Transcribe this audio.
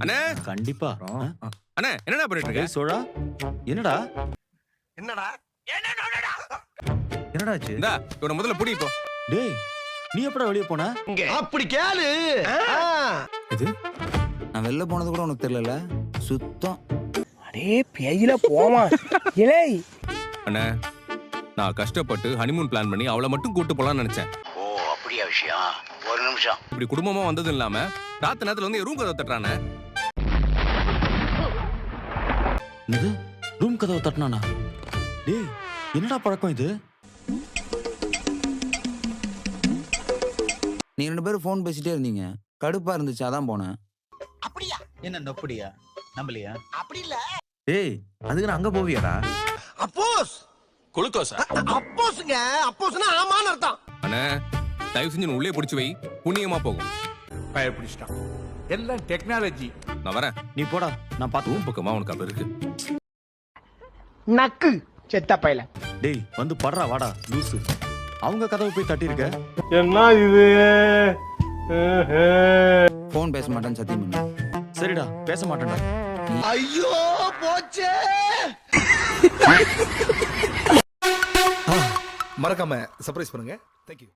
அண்ணே கண்டிப்பா. அண்ணே என்னடா பண்ணிட்டு இருக்க? சோழா என்னடா என்னடா என்னடா ஆச்சு? இந்தா இவனை முதல்ல புடி இப்போ. டேய் நீ எப்படா வெளிய போன? அப்படி கேளு. இது நான் வெளில போனது கூட உனக்கு தெரியல. சுத்தம். அடே பேயில போமா இலே. அண்ணே நான் கஷ்டப்பட்டு ஹனிமூன் பிளான் பண்ணி அவளை மட்டும் கூட்டு போலாம்னு நினைச்சேன். ஓ அப்படியா விஷயம்? ஒரு நிமிஷம். இப்படி குடும்பமா வந்ததும் இல்லாம ராத்து நேரத்துல வந்து ரூம் கதவை தட்டுறானே. இது ரூம் கதவை தட்டினானா? டேய் என்னடா பழக்கம் இது? நீங்க 2 பேரும் ஃபோன் பேசிட்டே இருந்தீங்க. கடுப்பா இருந்துச்சு, அதான் போனேன். அப்படியா? என்ன நொப்படியா? நம்பலையா? அப்படி இல்ல. டேய் அதுக்கு நான் அங்க போவியாடா? அப்போஸ் குளுக்கோஸா? அப்போஸ்ங்க. அப்போஸ்னா ஆமான்னு அர்த்தம். அண்ணே தயவு செஞ்சு உள்ளே பிடிச்சு வை, புண்ணியமா போகும். பயப்பிடிச்சிட்டான். எல்லாம் டெக்னாலஜி. நான் வரேன். நீ போடா நான் பாத்து. ரூம் பக்கமா உனக்கு அப்ப இருக்கு. நக்கு செத்த பையல. டேய் வந்து படுறா வாடா லூசு. அவங்க கதவை போய் தட்டி இருக்க. என்ன இது? ஃபோன் பேச மாட்டேன்னு சத்தியம் பண்ணு. சரிடா பேச மாட்டேன்டா. ஐயோ போச்சே. மறக்காம சர்ப்ரைஸ் பண்ணுங்க. Thank you.